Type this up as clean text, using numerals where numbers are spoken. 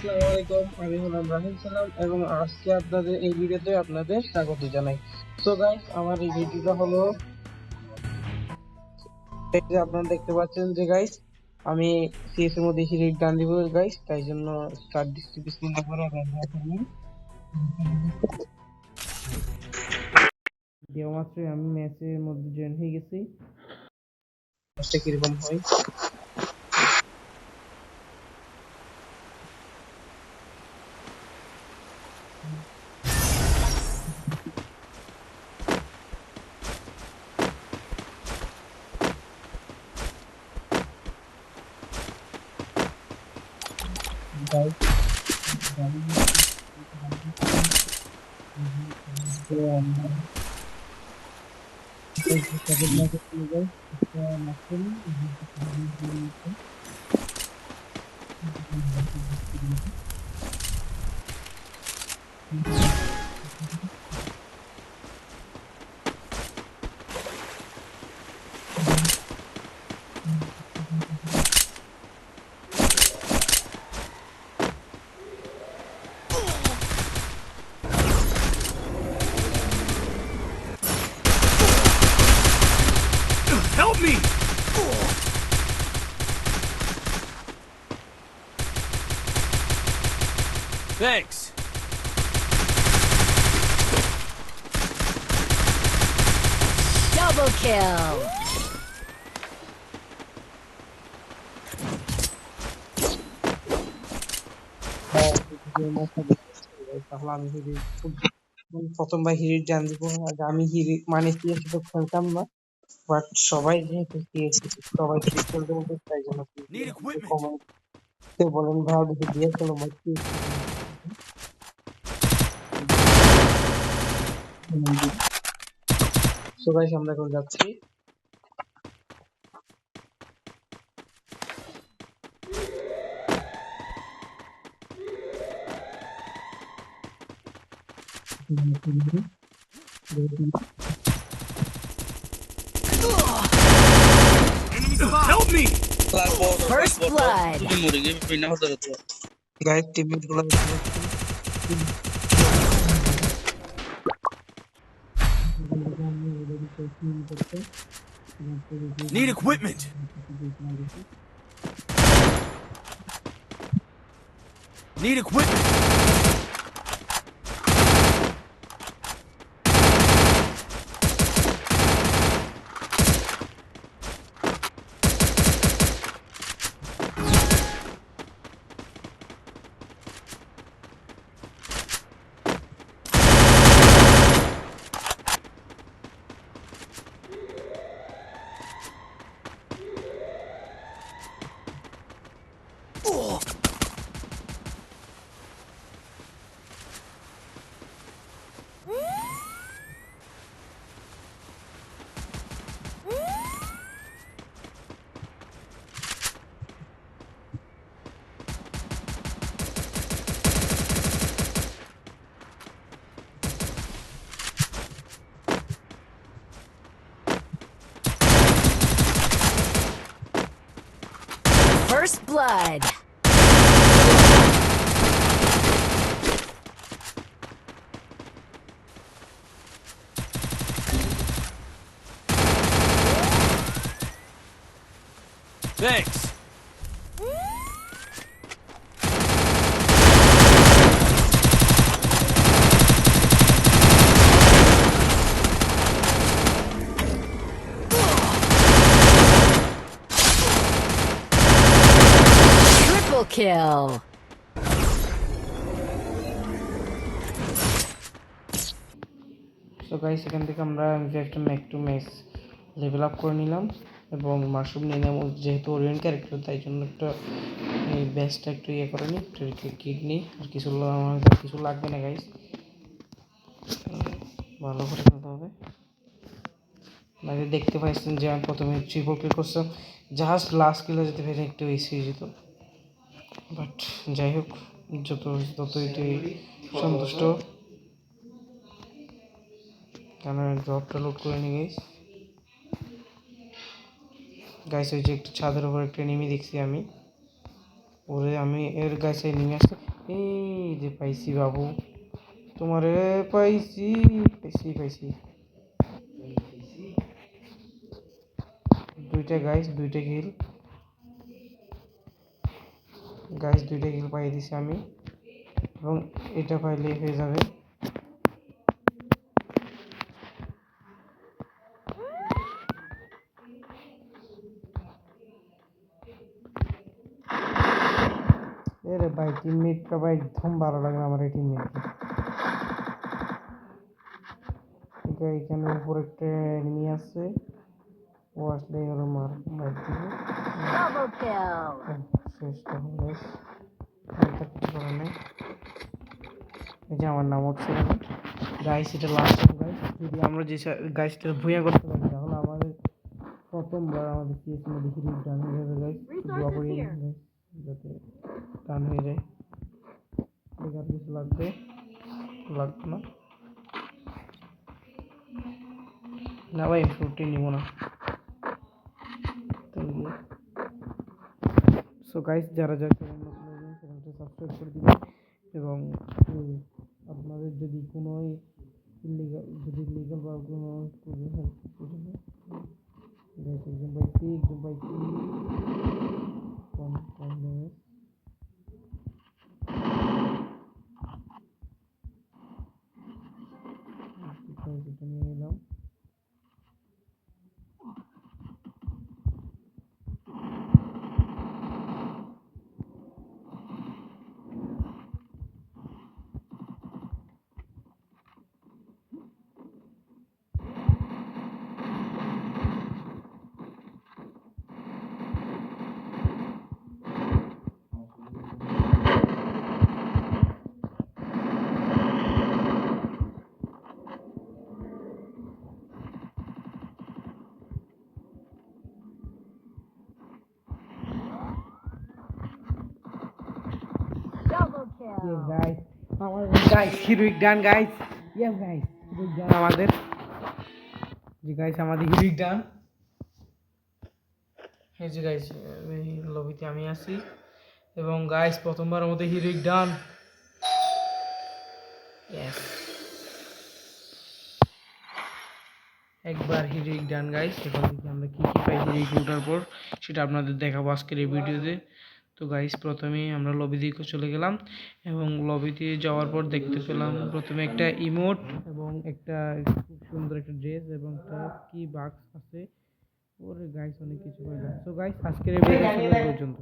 আসসালামু আলাইকুম, আমি হলাম রাহিম সালাম এবং আজকে আপনাদের এই ভিডিওতে আপনাদের স্বাগত জানাই। সো গাইস, আমার এই ভিডিওটা হলো এই যে আপনারা দেখতে পাচ্ছেন যে গাইস আমি সিএস এর মধ্যে হিরিট গান দিব গাইস, তাই জন্য স্টার্ট দিচ্ছি বিসমিল্লাহ করে দেওয়া মাত্রই আমি ম্যাচের মধ্যে জয়েন হয়ে গেছি। ম্যাচটা কিরকম হয় guys, Help me! Thanks. Double kill. তাহলে আমি প্রথমবার হিরিট জান দিব। আমি হিরিট মানে সিএস তো খেলতাম না, বাট সবাই যেহেতু সিএস সবাই সিএস খেলতে বলতে তাই জন্য Need equipment. কমেন্টে বলেন ভাই দেখে দিয়ে খেলো ভাই সবাই আমরা এখন যাচ্ছি। Help me! First blood. Guide teammate গুলো Need equipment. Need equipment. First blood. Thanks. Triple kill. So guys, এখান থেকে আমরা একটা ম্যাক টু ম্যাচ লেভেল আপ করে নিলাম এবং মাশরুম নিয়ে নিলাম। যেহেতু ওরিয়েন্ট ক্যারেক্টার তাই জন্য একটা এই ব্যাচটা একটু ইয়ে করে নিই, কিট নিই। আর কিছু আমাদের কিছু লাগবে না গাইস, ভালো করে খেলতে হবে। মানে দেখতে পাইছেন যে আমি প্রথমে ট্রিপল কিল করছিলাম, জাস্ট লাস্ট কিলে যেতে পেরে একটু এসে হয়ে যেত। বাট যাই হোক, যত এটি সন্তুষ্ট। কারণ ড্রপটা লোড করে নিয়ে গাইস গাইস ওই যে একটু ছাদের উপর একটা নেমে দেখছি আমি, ওরে আমি এর গাছে নিয়ে আসতে এই যে পাইছি বাবু তোমারে পাইছি পাইছি পাইছি দুইটা গাইস দুইটা কিল গাইস দুইটা কিল পাই দিছি আমি এবং এটা পাইলেই হয়ে যাবে अरे भाई टीममेट का भाई एकदम ভালো লাগে না আমার এই টিমমেট ঠিক আছে এখানে উপরে একটা এনিমি আছে ও আসলে ওরা মার মার দিবে Double kill. শেষ তখন গাইস আর কিছু করার নেই এই যে আমার নাম হচ্ছে গাইস এটা লাস্ট টাইম গাইস যদি আমরা যে গাইসটা ভুইয়া করতে পারি তাহলে আমাদের প্রথমবার আমাদের পিএস মধ্যে হিট ডান হয়ে যাবে গাইস দোয়া করি গাইস যাতে ডান হয়ে যায় এখানে কিছু লাগবে লাগবে না না ভাই ফ্রুটি নিব না সো গাইস যারা যারা চ্যানেলটা সাবস্ক্রাইব করে দিবেন এবং আপনাদের যদি কোনো ইলিগাল যদি লিগাল বা কোনো হেল্প করে গাইস একদম পাইছি কম কম দেবে এটা নিয়ে নিলাম Double kill. গাইস আমাদের গাইস হিরোইক ডান গাইস ইয়েস গাইস হিরোইক ডান আমাদের জি গাইস আমাদের হিরোইক ডান এই যে গাইস এই লবিতে আমি আছি এবং গাইস প্রথমবার মতো হিরোইক ডান ইয়েস একবার হিরোইক ডান গাইস এখন থেকে আমরা কি কি পাই হিরোইক লুটার পর সেটা আপনাদের দেখাবো আজকের এই ভিডিওতে তো গাইস প্রথমেই আমরা লবি দিকে চলে গেলাম এবং লবিতে যাওয়ার পর দেখতে পেলাম প্রথমে একটা ইমোট এবং একটা খুব সুন্দর একটা ড্রেস এবং একটা কি বাক্স আছে ওরে গাইস অনেক কিছু পাইলাম তো গাইস আজকের এই ভিডিও পর্যন্ত